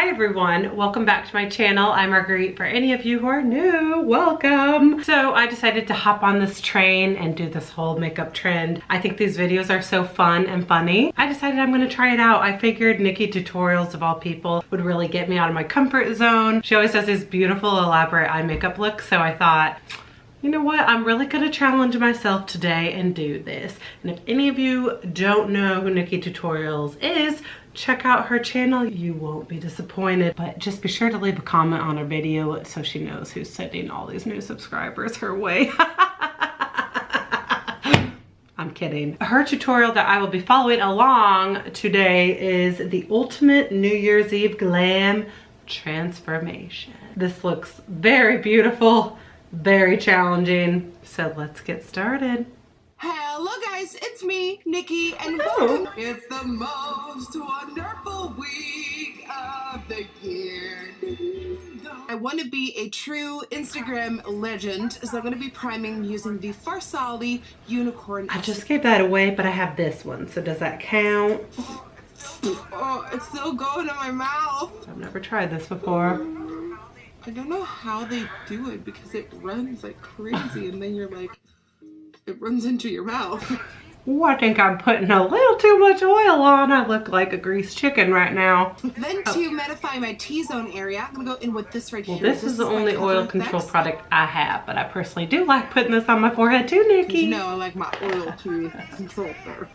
Hi everyone, welcome back to my channel. I'm Marguerite. For any of you who are new, welcome. So I decided to hop on this train and do this whole makeup trend. I think these videos are so fun and funny. I decided I'm gonna try it out. I figured Nikkitutorials of all people would really get me out of my comfort zone. She always does these beautiful elaborate eye makeup looks, so I thought, you know what, I'm really gonna challenge myself today and do this. And if any of you don't know who Nikkitutorials is, check out her channel. You won't be disappointed, but just be sure to leave a comment on her video so she knows who's sending all these new subscribers her way. I'm kidding. Her tutorial that I will be following along today is the ultimate New Year's Eve glam transformation. This looks very beautiful, very challenging, so let's get started. Hello guys, it's me, Nikki, and welcome. It's the most wonderful week of the year. I want to be a true Instagram legend, so I'm going to be priming using the Farsali Unicorn. I just gave that away, but I have this one, so does that count? Oh, it's still going in my mouth. I've never tried this before. I don't know how they do it because it runs like crazy and then you're like, it runs into your mouth. Ooh, I think I'm putting a little too much oil on. I look like a greased chicken right now. Then to mattify my T-zone area, I'm gonna go in with this right here. This is the only oil control product I have, but I personally do like putting this on my forehead too, Nikki. You know, I like my oil to control her.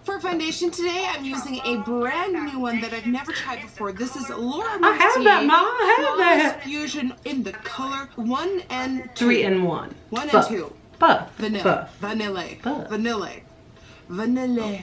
For foundation today, I'm using a brand new one that I've never tried before. This is Laura Mercier. I have that, Mom. I have that. Fusion in the color 1 and 2. 3 in 1. 1 and 2. Buff. Vanilla. Buff. Vanilla. Buff. Vanilla. Vanilla.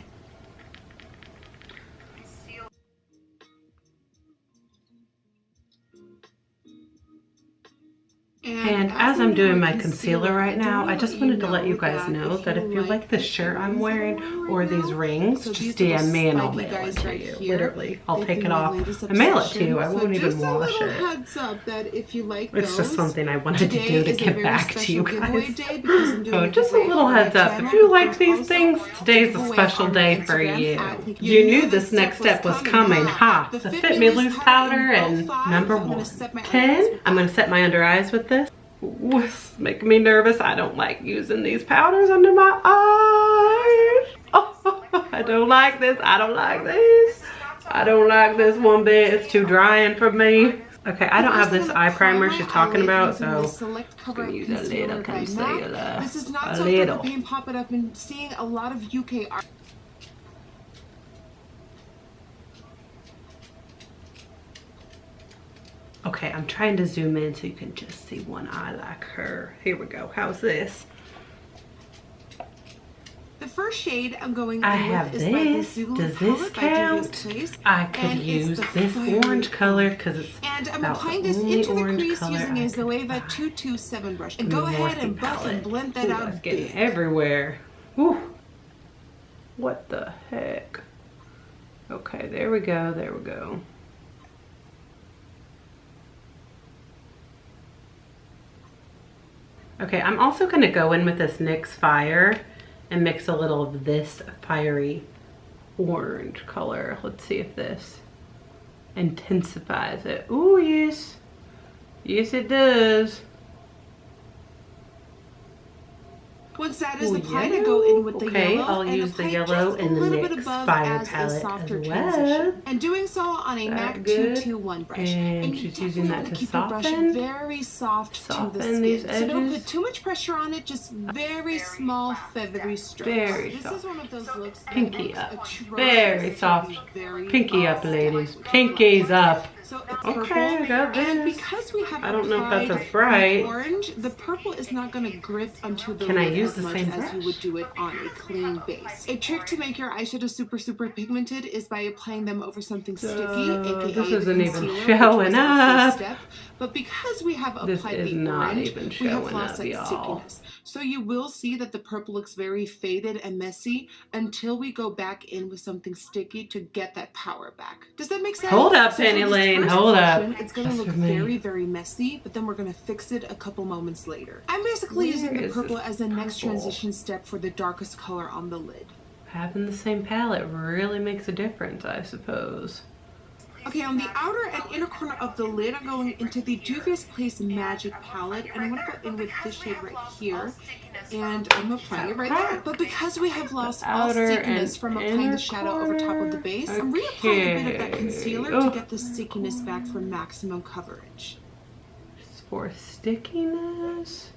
And as I'm doing my concealer right now, I just wanted to let you guys know that if you like the shirt I'm wearing or these rings, just DM me and I'll mail it to you. Literally, I'll take it off and mail it to you. I won't even wash it. It's just something I wanted to do to give back to you guys. So just a little heads up. If you like these things, today's a special day for you. You knew this next step was coming, huh? The Fit Me Loose powder and number 1. 10. I'm going to set my under eyes with this. Ooh, it's making me nervous. I don't like using these powders under my eyes. Oh, I don't like this. I don't like this. I don't like this one bit. It's too drying for me. Okay, I don't have this eye primer she's talking about, so I'm going to use a little concealer. This is not something I've been popping up and seeing a lot of UK art. Okay, I'm trying to zoom in so you can just see one eye like her. Here we go. How's this? The first shade I'm going I have this. Does this count? I could use this orange color because it's and I'm applying this into the crease using a Zoeva 227 brush. And go ahead and buff and blend that out. It's getting everywhere. Woo. What the heck? Okay, there we go. There we go. Okay, I'm also going to go in with this NYX Fire and mix a little of this fiery orange color. Let's see if this intensifies it. Ooh, yes. Yes, it does. Once that is applied, I go in with the yellow. I'll use the yellow in the NYX Fire palette as well. And doing so on a MAC 221 brush. And she's using that to keep your brush very soft to the skin. These edges. So don't put too much pressure on it, just very small, feathery strokes. Very this soft. Is one of those looks Pinky up. Very soft. Pinky up, ladies. Pinkies up. So it's okay, I got this. And because we have I don't know if that's as bright. Orange, the purple is not going to grip onto the Can I lid use as the much same as brush? you would do it on a clean base. A trick to make your eyeshadow super pigmented is by applying them over something sticky, aka this isn't even concealer, showing up. Step. But because we have This applied is the not orange, even we have showing lost up, that y'all. stickiness. So you will see that the purple looks very faded and messy until we go back in with something sticky to get that power back. Does that make sense? Hold up, So Penny Lane, hold up. It's going to look very messy, but then we're going to fix it a couple moments later. I'm basically using the purple as the next transition step for the darkest color on the lid. Having the same palette really makes a difference, I suppose. Okay, on the outer and inner corner of the lid, I'm going into the Juvia's Place Magic Palette, and I'm going to go in with this shade right here, and I'm applying it right there. But because we have lost all stickiness from applying the shadow over top of the base, I'm reapplying a bit of that concealer to get the stickiness back for maximum coverage. For stickiness.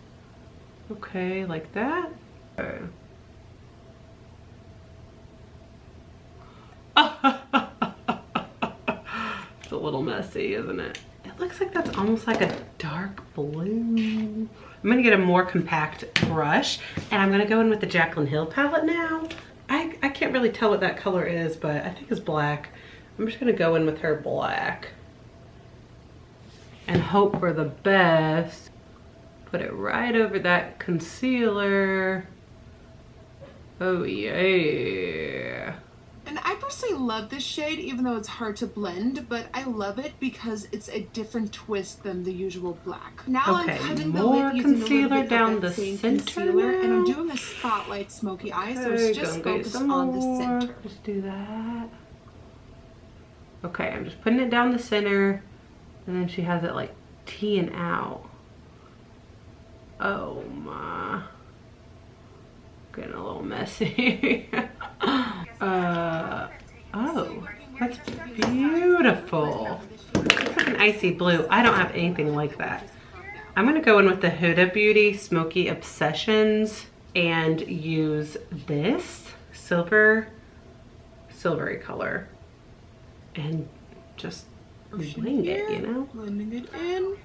Okay, like that. Okay. It's a little messy, isn't it? It looks like that's almost like a dark blue. I'm gonna get a more compact brush, and I'm gonna go in with the Jaclyn Hill palette now. I can't really tell what that color is, but I think it's black. I'm just gonna go in with her black and hope for the best. Put it right over that concealer. Oh yeah. And I personally love this shade, even though it's hard to blend, but I love it because it's a different twist than the usual black. Now okay, I'm cutting the lid using a little bit down of that the same center concealer, now. and I'm doing a spotlight smoky eye, so it's just focused on the center. Just do that. Okay, I'm just putting it down the center, and then she has it like teeing out. Oh my. Getting a little messy. Oh, that's beautiful. It's like an icy blue. I don't have anything like that. I'm gonna go in with the Huda Beauty Smoky Obsessions and use this silvery color and just wing it, you know? Blending it in.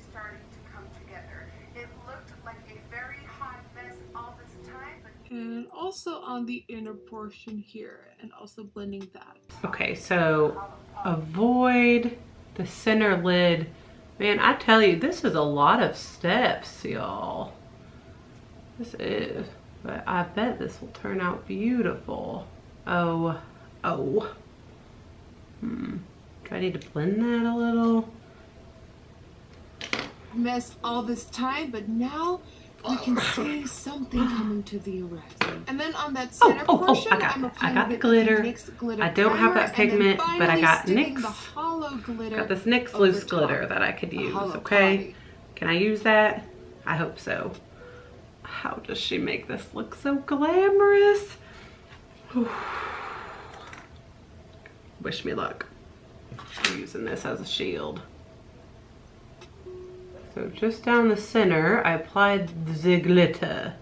And also on the inner portion here, and also blending that. Okay, so avoid the center lid. Man, I tell you, this is a lot of steps, y'all. This is, but I bet this will turn out beautiful. Oh. Do I need to blend that a little? Mess all this time, but now we can see something coming to the horizon. And then on that center portion, I got the glitter. I don't have that pigment, but I got NYX. Got this NYX loose glitter that I could use, okay? Can I use that? I hope so. How does she make this look so glamorous? Wish me luck. I'm using this as a shield. So just down the center, I applied the glitter.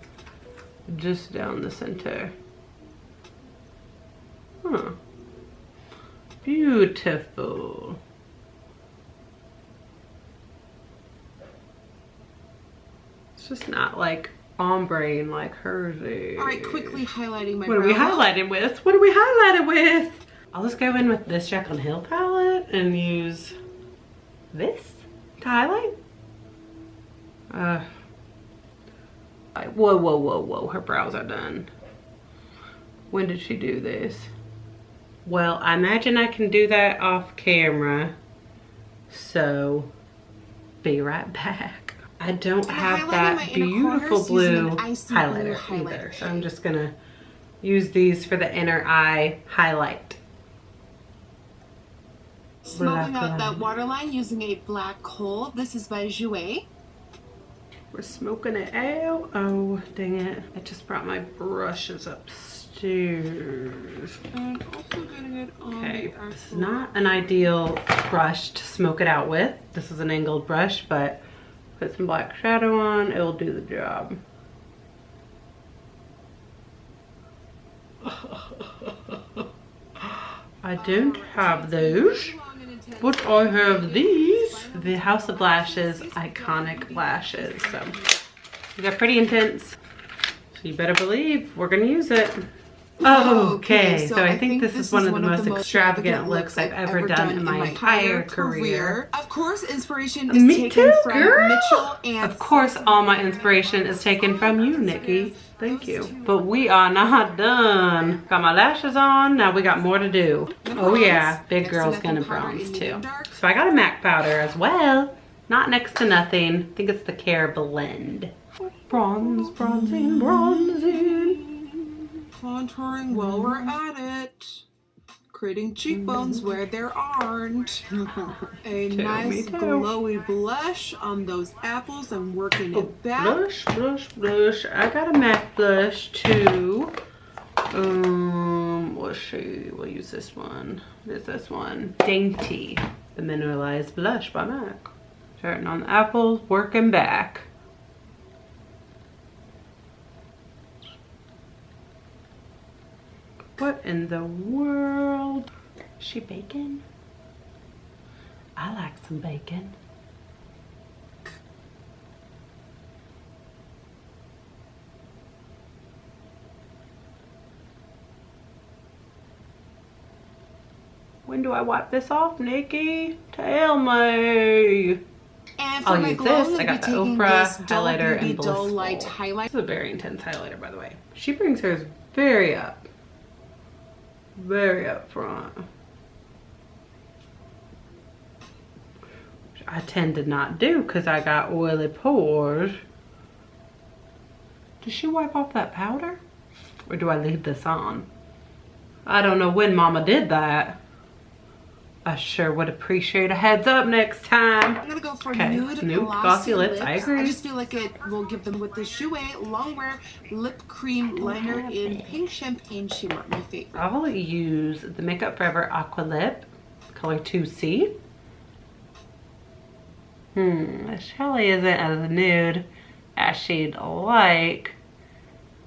Just down the center. Huh. Beautiful. It's just not like ombre like hers is. All right, quickly highlighting my brow. What are we highlighting with? What are we highlighting with? I'll just go in with this Jaclyn Hill palette and use this to highlight. Whoa, her brows are done. When did she do this? Well, I imagine I can do that off camera, so be right back. I don't have that beautiful blue highlighter either, so I'm just gonna use these for the inner eye highlight. Smoking out that waterline using a black coal. This is by Jouer. We're smoking it out. Oh, dang it. I just brought my brushes upstairs. And also getting it on okay, this is not an ideal brush to smoke it out with. This is an angled brush, but put some black shadow on, it'll do the job. I don't have those, but I have these. The House of Lashes Iconic Lashes. So they're pretty intense, so you better believe we're gonna use it. Okay, so I think this is one of the most extravagant looks I've ever done in my entire career. Of course, inspiration is taken from Mitchell and of course, all my inspiration is taken from you, Nikki. Thank you. But we are not done. Got my lashes on. Now we got more to do. Oh yeah, big girl's gonna bronze too. So I got a MAC powder as well. Not next to nothing. I think it's the Care Blend. Bronze, bronzing, bronzing. Contouring while we're at it. creating cheekbones where there aren't. A nice glowy blush on those apples. I'm working it back. Blush, blush, blush. I got a MAC blush too. Let's see. We'll use this one. What is this one? Dainty, the mineralized blush by MAC. Starting on the apples, working back. What in the world? Is she bacon? I like some bacon. When do I wipe this off, Nikki? Tell me. And for I'll my use glow, this. I got the Oprah highlighter and Dull Blissful. Light highlight. This is a very intense highlighter, by the way. She brings hers very up. Very up front. Which I tend to not do because I got oily pores. Does she wipe off that powder? Or do I leave this on? I don't know when Mama did that. I sure would appreciate a heads up next time. I'm gonna go for nude glossy lips. I agree. I just feel like it will give them with the Jouer Longwear Lip Cream Liner in Pink Champagne Shimmer, my favorite. I'll use the Makeup Forever Aqua Lip, color 2C. This really isn't as nude as she'd like,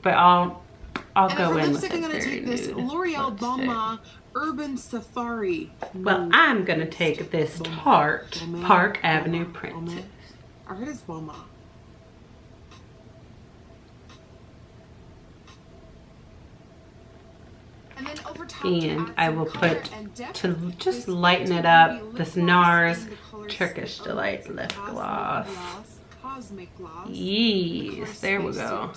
but I'll go in with it. I'm gonna take this L'Oreal Balmain Urban Safari. Well, I'm gonna take this Tarte Park Avenue Princess. I heard it's Balmain. And then over top, and I will put, to just lighten it up, this NARS Turkish Delight Lip Gloss. Yes, there we go.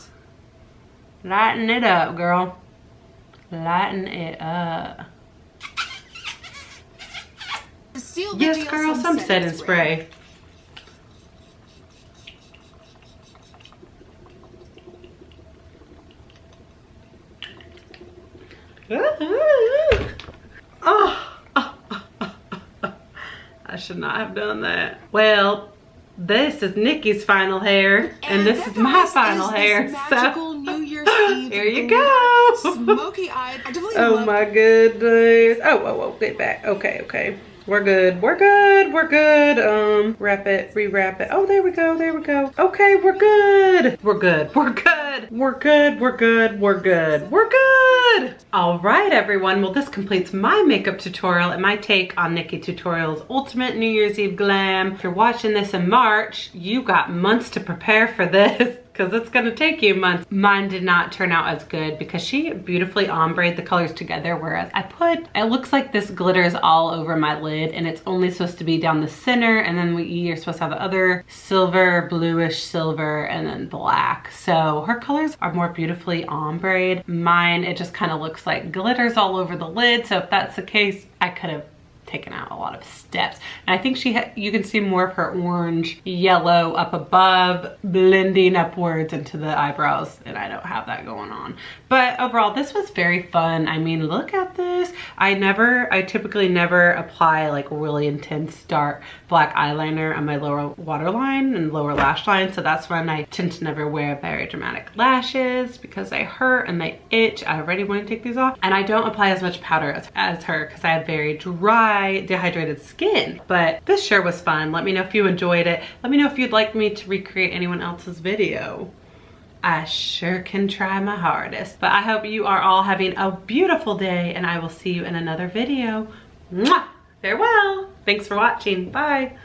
Lighten it up, girl. Lighten it up. Yes, girl, some setting spray. I should not have done that. Well, this is Nikki's final hair, and this is my final hair. So New Year's Eve here you go. Smoky-eyed. Oh my goodness. Oh, get back. Okay. We're good. Wrap it, rewrap it. Oh, there we go. Okay, we're good. All right, everyone. Well, this completes my makeup tutorial and my take on Nikkitutorials Ultimate New Year's Eve Glam. If you're watching this in March, you got months to prepare for this, because it's gonna take you months. Mine did not turn out as good because she beautifully ombreed the colors together, whereas it looks like this glitters all over my lid, and it's only supposed to be down the center, and then you're supposed to have the other silver, bluish silver, and then black. So her colors are more beautifully ombreed. Mine, it just kind of looks like glitters all over the lid. So if that's the case, I could have taken out a lot of steps. And I think you can see more of her orange yellow up above blending upwards into the eyebrows, and I don't have that going on. But overall, this was very fun. I mean, look at this. I typically never apply like really intense dark black eyeliner on my lower waterline and lower lash line, so that's when I tend to never wear very dramatic lashes because they hurt and they itch. I already want to take these off, and I don't apply as much powder as her because I have very dry, dehydrated skin. But this sure was fun. Let me know if you enjoyed it. Let me know if you'd like me to recreate anyone else's video. I sure can try my hardest. But I hope you are all having a beautiful day, and I will see you in another video. Mwah! Farewell. Thanks for watching. Bye.